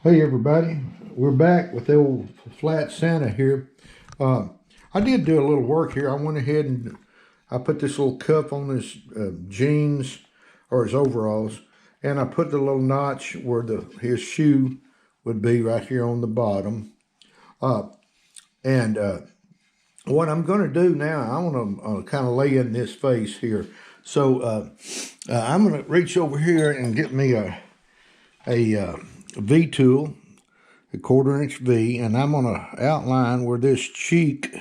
Hey everybody, we're back with the old flat Santa here. I did do a little work here. I went ahead and I put this little cuff on his jeans or his overalls, and I put the little notch where his shoe would be right here on the bottom. And what I'm going to do now, I want to kind of lay in this face here. So I'm going to reach over here and get me a V tool, a 1/4 inch V, and I'm going to outline where this cheek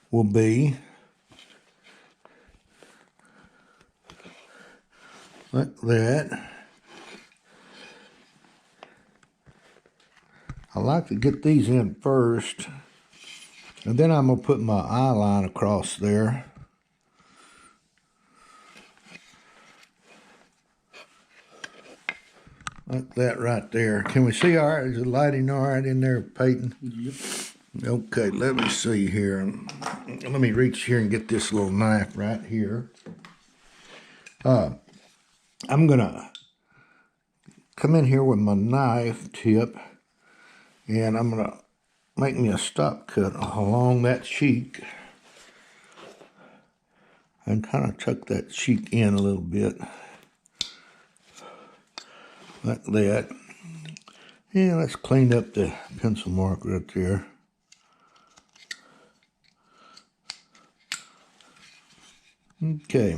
will be, like that. I like to get these in first, and then I'm going to put my eye line across there. Like that right there. Can we see all right? Is the lighting all right in there, Peyton? Yep. Okay, let me see here. Let me reach here and get this little knife right here. I'm going to come in here with my knife tip, and I'm going to make me a stop cut along that cheek and kind of tuck that cheek in a little bit. Like that. Yeah, let's clean up the pencil mark right there. Okay.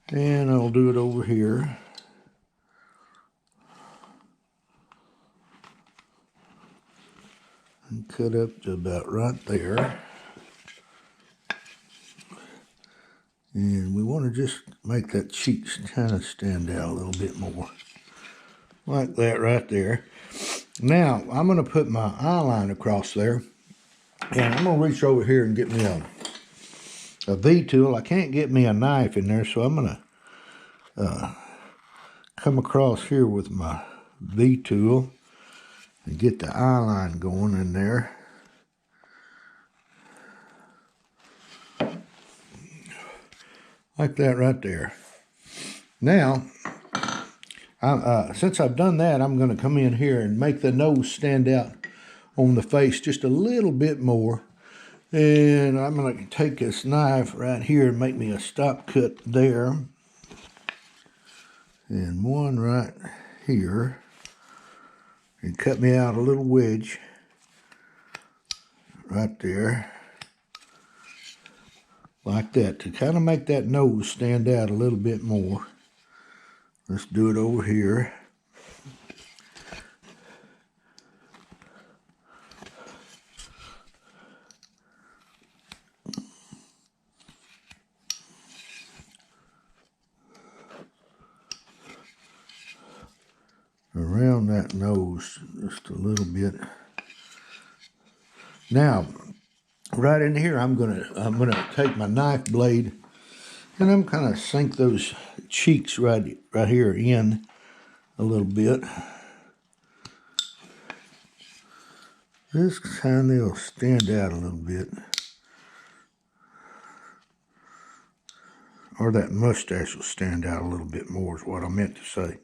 And I'll do it over here. And cut up to about right there. And we want to just make that cheek kind of stand out a little bit more. Like that right there. Now, I'm going to put my eye line across there. And I'm going to reach over here and get me a V tool. I can't get me a knife in there, so I'm going to come across here with my V tool and get the eye line going in there. Like that right there. Now, since I've done that, I'm going to come in here and make the nose stand out on the face just a little bit more. And I'm going to take this knife right here and make me a stop cut there. And one right here. And cut me out a little wedge right there. Like that, to kind of make that nose stand out a little bit more. Let's do it over here. Around that nose just a little bit. Now, right in here, I'm gonna take my knife blade and I'm kind of sink those cheeks right here in a little bit. This time they'll stand out a little bit. Or that mustache will stand out a little bit more is what I meant to say.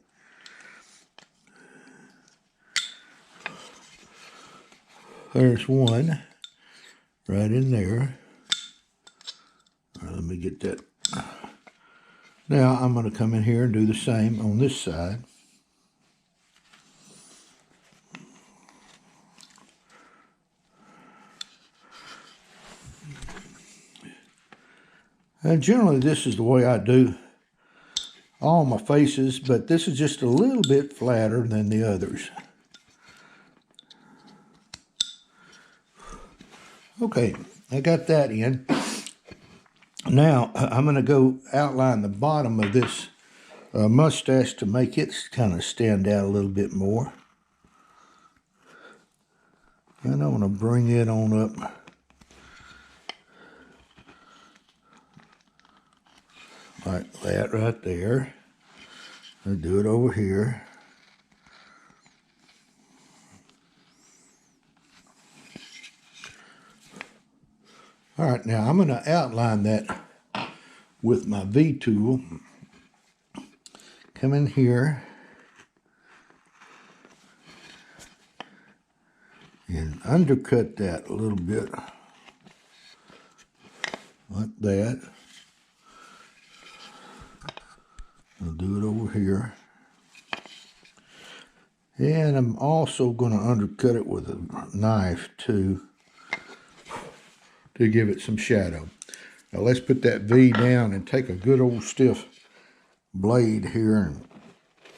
There's one right in there. Right, let me get that. Now I'm going to come in here and do the same on this side. And generally this is the way I do all my faces, but this is just a little bit flatter than the others. Okay, I got that in. Now I'm going to go outline the bottom of this mustache to make it kind of stand out a little bit more. And I want to bring it on up. Like that right there. I'll do it over here. All right, now I'm going to outline that with my V tool. Come in here undercut that a little bit, like that. I'll do it over here. And I'm also going to undercut it with a knife too, to give it some shadow. Now let's put that V down and take a good old stiff blade here and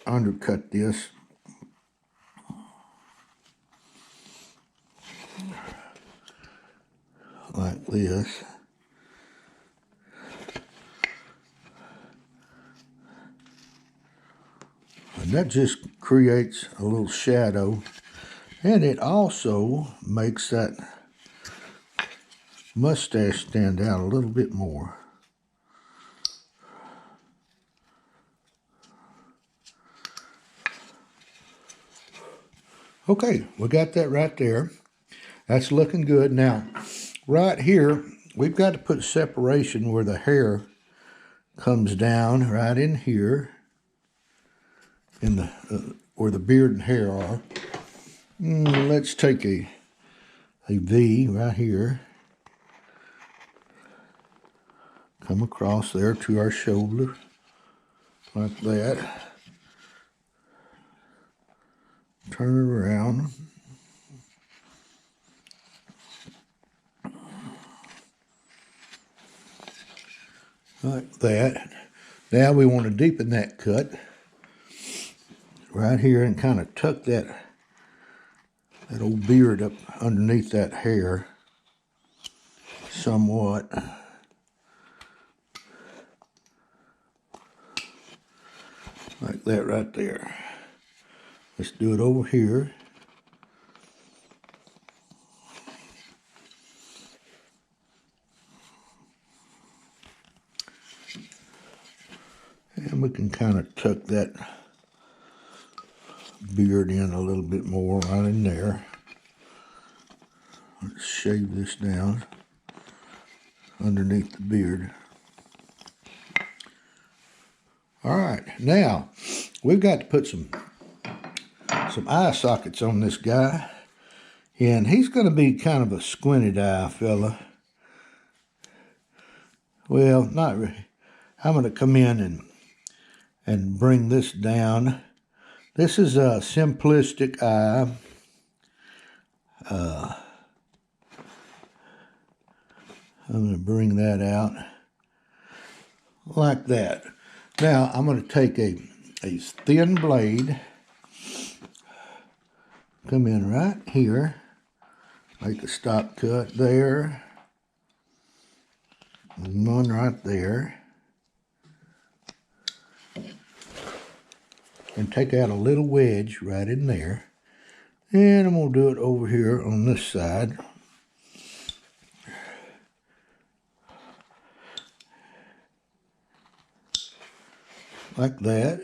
undercut this. Like this. And that just creates a little shadow, and it also makes that mustache stand out a little bit more. Okay, we got that right there. That's looking good. Now, right here, we've got to put separation where the hair comes down right in here, in the where the beard and hair are. Let's take a V right here, come across there to our shoulder, like that. Turn it around. Like that. Now we want to deepen that cut right here and kind of tuck that old beard up underneath that hair somewhat. Like that right there. Let's do it over here. And we can kind of tuck that beard in a little bit more right in there. Let's shave this down underneath the beard. All right, now we've got to put some eye sockets on this guy, and he's going to be kind of a squinted eye fella. Well, not really. I'm going to come in and bring this down. This is a simplistic eye. I'm going to bring that out like that. Now I'm going to take a thin blade, come in right here, make a stop cut there, and one right there, and take out a little wedge right in there. And I'm going to do it over here on this side. Like that.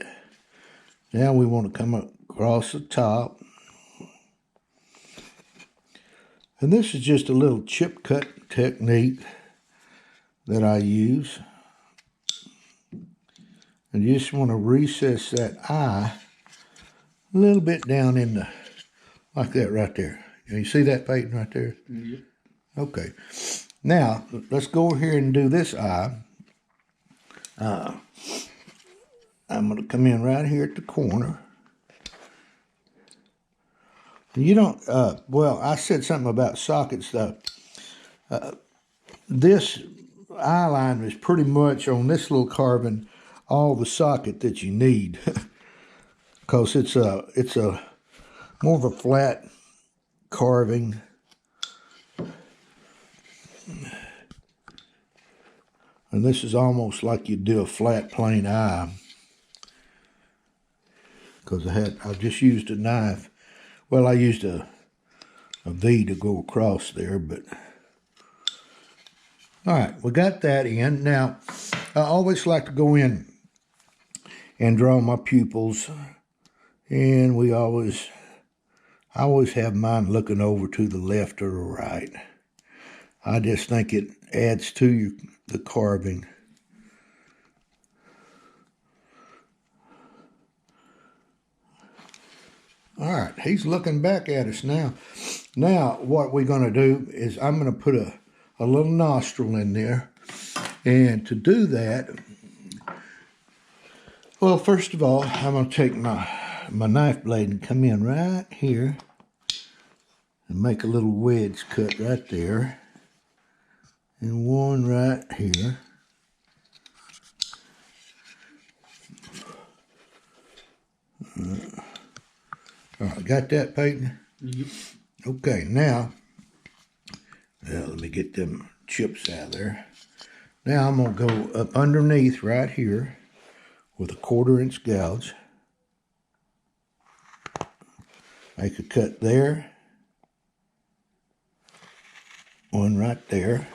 Now we want to come across the top. And this is just a little chip cut technique that I use. And you just want to recess that eye a little bit down in the, like that right there. Can you see that painting right there? Mm-hmm. Okay. Now, let's go over here and do this eye. I'm going to come in right here at the corner. You don't, well, I said something about sockets though. This eye line is pretty much on this little carving all the socket that you need. Because it's a more of a flat carving. And this is almost like you do a flat plain eye. Because I just used a knife. Well, I used a V to go across there, but all right, we got that in. Now, I always like to go in and draw my pupils, and I always have mine looking over to the left or the right. I just think it adds to the carving. All right, he's looking back at us now. Now, what we're going to do is I'm going to put a little nostril in there. And to do that, well, first of all, I'm going to take my knife blade and come in right here and make a little wedge cut right there. And one right here. All right, got that, Peyton? Yep. Okay, now, let me get them chips out of there. Now I'm going to go up underneath right here with a 1/4-inch gouge. Make a cut there. One right there.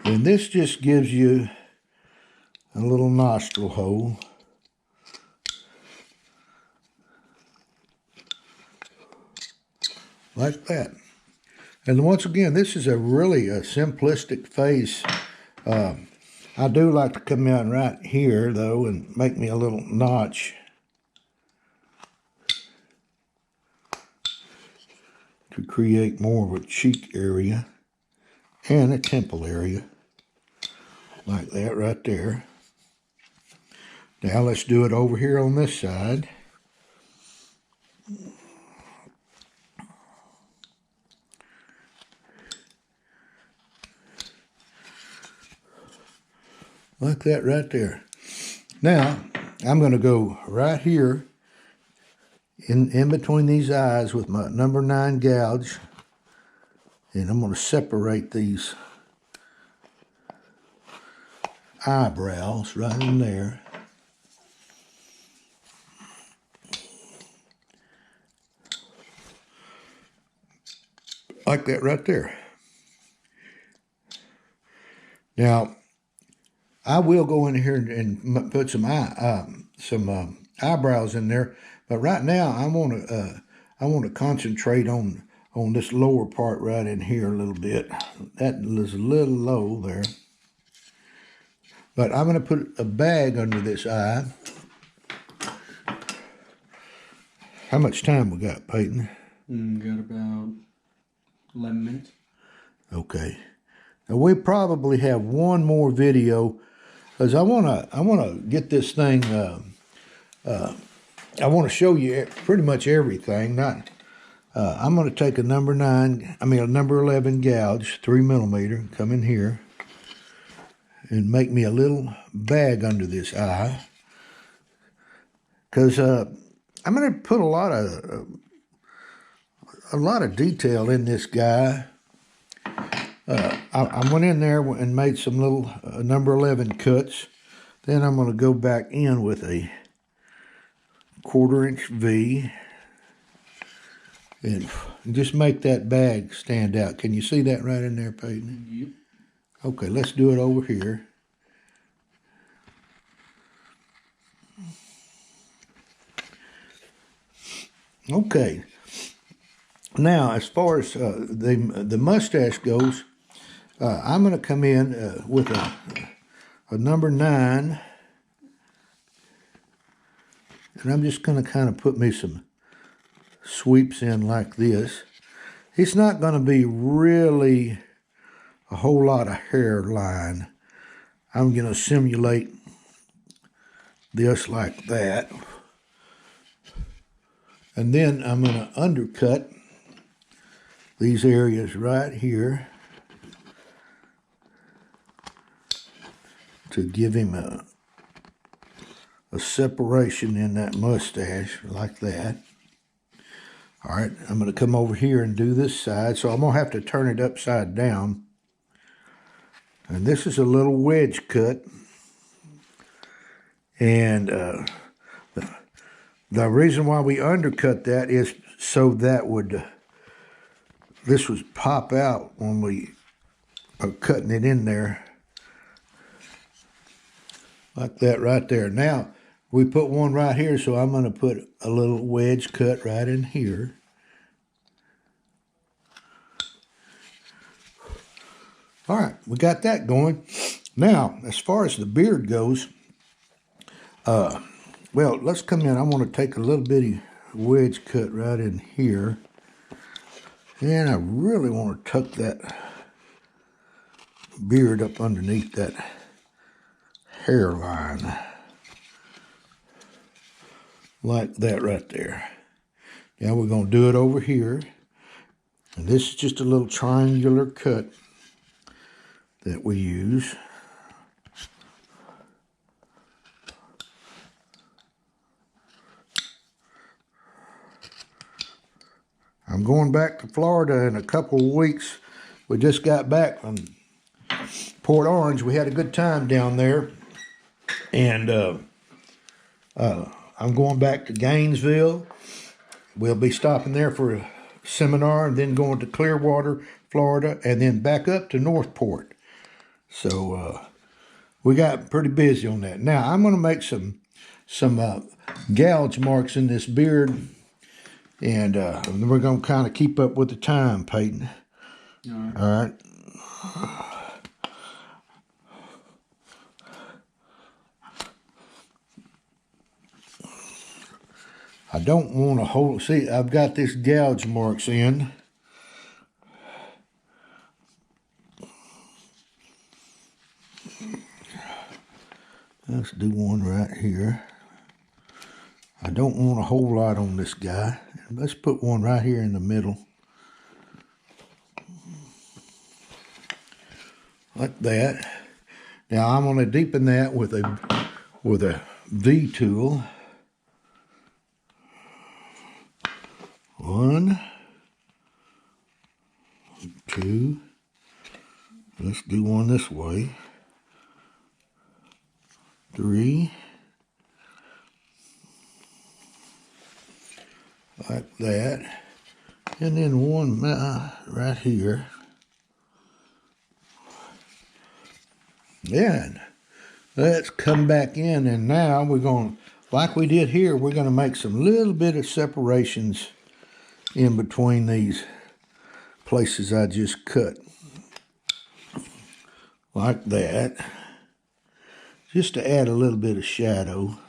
And this just gives you a little nostril hole. Like that. And once again, this is a really simplistic face. I do like to come in right here, though, and make me a little notch to create more of a cheek area and a temple area. Like that right there. Now let's do it over here on this side. Like that right there. Now, I'm going to go right here in between these eyes with my number 9 gouge. And I'm going to separate these eyebrows right in there. Like that right there. Now, I will go in here and put some eyebrows in there, but right now I want to concentrate on this lower part right in here a little bit. That is a little low there, but I'm going to put a bag under this eye. How much time we got, Peyton? Got about 11 minutes. Okay. Now we probably have one more video. Because I wanna get this thing. I want to show you pretty much everything. I'm going to take a number 11 gouge, 3mm, come in here, and make me a little bag under this eye. Because I'm going to put a lot of detail in this guy. I went in there and made some little number 11 cuts. Then I'm going to go back in with a 1/4-inch V and just make that bag stand out. Can you see that right in there, Peyton? Yep. Okay, let's do it over here. Okay. Now, as far as the mustache goes, I'm going to come in with a number 9, and I'm just going to kind of put me some sweeps in like this. It's not going to be really a whole lot of hairline. I'm going to simulate this like that. And then I'm going to undercut these areas right here to give him a separation in that mustache like that. All right, I'm going to come over here and do this side, so I'm going to have to turn it upside down. And this is a little wedge cut. And the reason why we undercut that is so that this would pop out when we are cutting it in there. Like that right there. Now, we put one right here, so I'm going to put a little wedge cut right in here. All right, we got that going. Now, as far as the beard goes, well, let's come in. I want to take a little bitty wedge cut right in here. And I really want to tuck that beard up underneath that hairline. Like that right there. Now we're going to do it over here. And this is just a little triangular cut that we use. I'm going back to Florida in a couple of weeks. We just got back from Port Orange. We had a good time down there. And I'm going back to Gainesville. We'll be stopping there for a seminar and then going to Clearwater, Florida, and then back up to Northport. So we got pretty busy on that. Now I'm going to make some gouge marks in this beard, and we're going to kind of keep up with the time, Peyton. All right. I don't want to hold, see, I've got this gouge marks in. Let's do one right here. I don't want a whole lot on this guy. Let's put one right here in the middle. Like that. Now I'm going to deepen that with a V tool. 1, 2. Let's do one this way. 3. Like that. And then one right here. Then let's come back in, and now we're going, like we did here, we're going to make some little bit of separations in between these places I just cut. Like that. Just to add a little bit of shadow.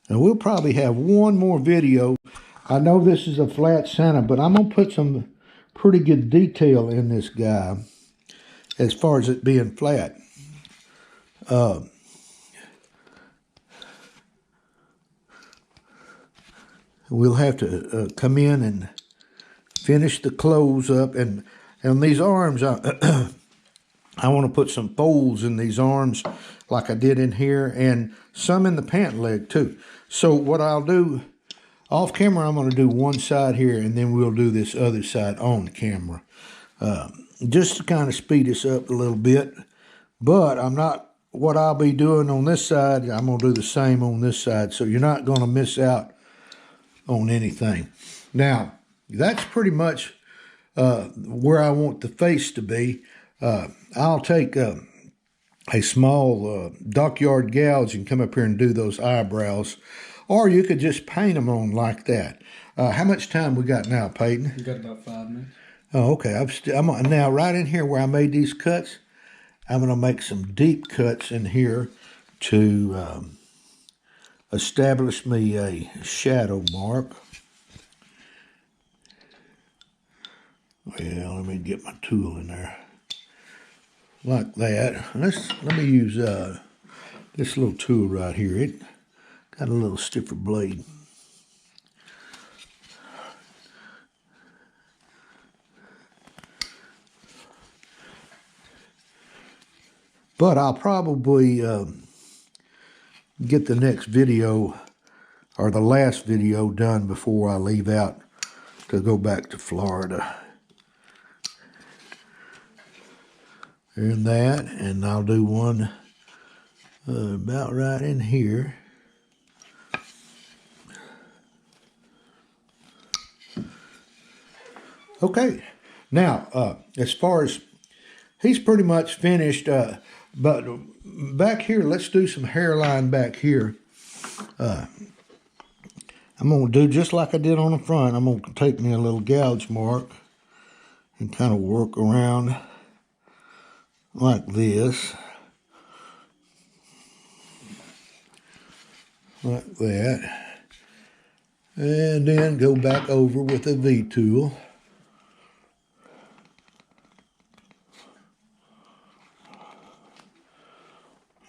And we'll probably have one more video. I know this is a flat Santa, but I'm going to put some pretty good detail in this guy as far as it being flat. We'll have to come in and finish the clothes up. And these arms, I want to put some folds in these arms like I did in here, and some in the pant leg too. So what I'll do, off camera, I'm going to do one side here, and then we'll do this other side on camera. Just to kind of speed this up a little bit. But what I'll be doing on this side, I'm going to do the same on this side. So you're not going to miss out on anything. Now, that's pretty much where I want the face to be. I'll take a small dockyard gouge and come up here and do those eyebrows. Or you could just paint them on like that. How much time we got now, Peyton? We got about 5 minutes. Oh, okay. I'm now right in here where I made these cuts. I'm going to make some deep cuts in here to establish me a shadow mark. Well, let me get my tool in there. Like that. Let me use this little tool right here. It got a little stiffer blade. But I'll probably get the next video or the last video done before I leave out to go back to Florida. And that, and I'll do one about right in here. Okay, now as far as he's pretty much finished, but back here, let's do some hairline back here. I'm going to do just like I did on the front. I'm going to take me a little gouge mark and kind of work around like this. like that. And then go back over with a V-tool.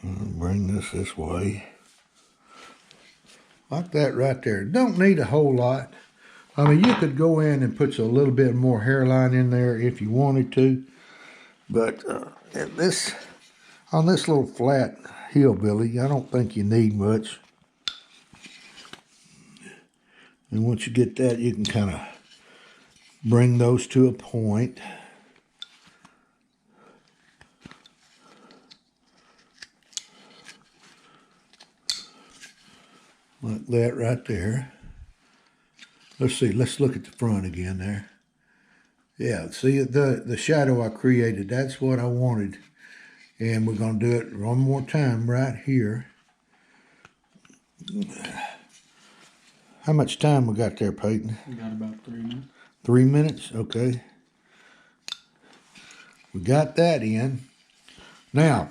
Bring this way. Like that right there. Don't need a whole lot. I mean, you could go in and put a little bit more hairline in there if you wanted to. But on this little flat Hillbilly, I don't think you need much. And once you get that, you can kind of bring those to a point. Like that right there. Let's see, let's look at the front again there. Yeah, see the shadow I created, that's what I wanted. And we're gonna do it one more time right here. How much time we got there, Peyton? We got about 3 minutes. 3 minutes, okay. We got that in. Now,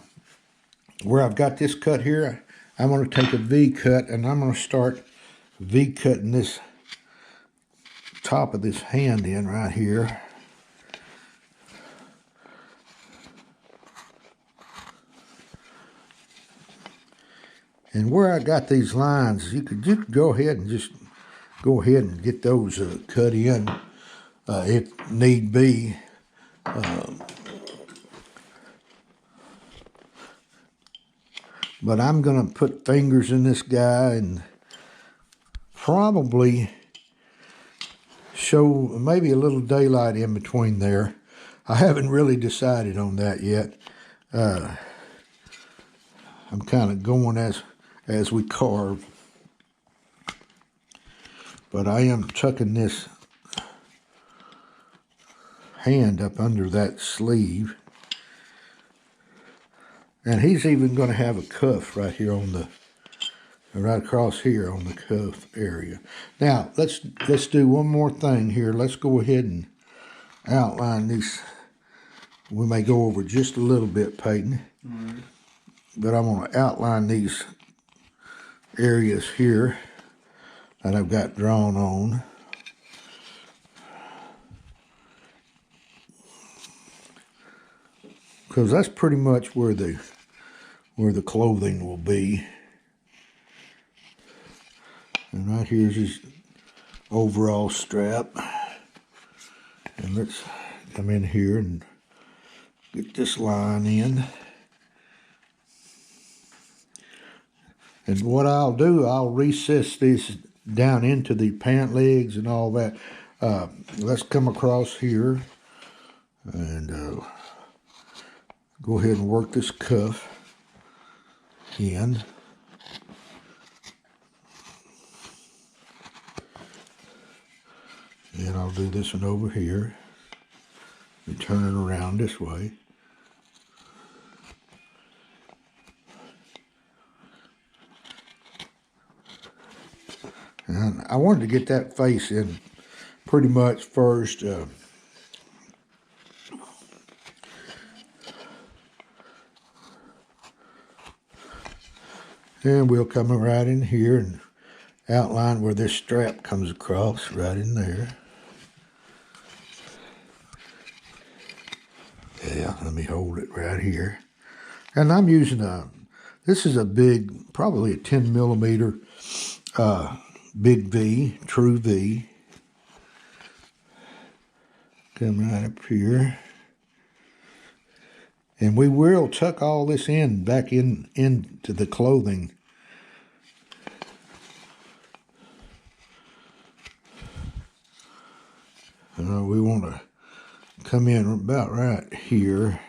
where I've got this cut here, I'm going to take a V cut and I'm going to start V cutting this top of this hand in right here. And where I got these lines, you could go ahead and just go ahead and get those cut in if need be. But I'm going to put fingers in this guy and probably show maybe a little daylight in between there. I haven't really decided on that yet. I'm kind of going as we carve. But I am tucking this hand up under that sleeve. And he's even going to have a cuff right here on right across here on the cuff area. Now, let's do one more thing here. Let's go ahead and outline these. We may go over just a little bit, Peyton. Right. But I'm going to outline these areas here that I've got drawn on. Because that's pretty much where the clothing will be. And right here's his overall strap. And let's come in here and get this line in. And what I'll do, I'll recess this down into the pant legs and all that. Let's come across here and go ahead and work this cuff in. And I'll do this one over here and turn it around this way. And I wanted to get that face in pretty much first. And we'll come right in here and outline where this strap comes across, right in there. Yeah, let me hold it right here. And I'm using this is a big, probably a 10 millimeter big V, true V. Come right up here. And we will tuck all this in, back into the clothing. We want to come in about right here.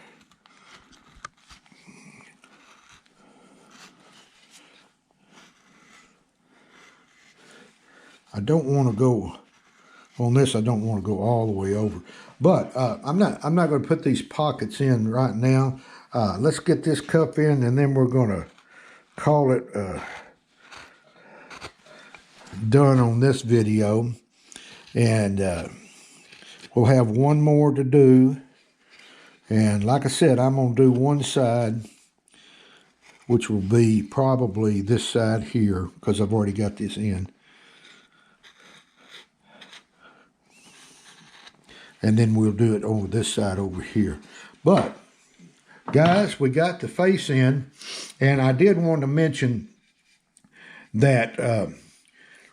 I don't want to go on this. I don't want to go all the way over, but I'm not going to put these pockets in right now. Let's get this cuff in, and then we're going to call it done on this video. And we'll have one more to do. And like I said, I'm going to do one side which will be probably this side here because I've already got this in. And then we'll do it over this side over here. But, guys, we got the face in, and I did want to mention that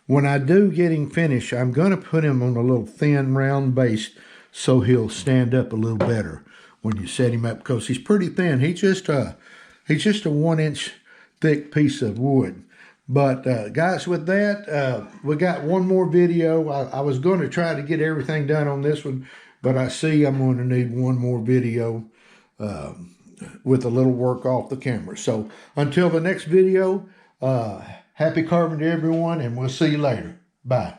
when I do get him finished, I'm going to put him on a little thin round base so he'll stand up a little better when you set him up, because he's pretty thin. He's just a 1-inch thick piece of wood. But guys, with that, we got one more video. I was going to try to get everything done on this one, but I see I'm going to need one more video with a little work off the camera. So until the next video, happy carving to everyone, and we'll see you later. Bye.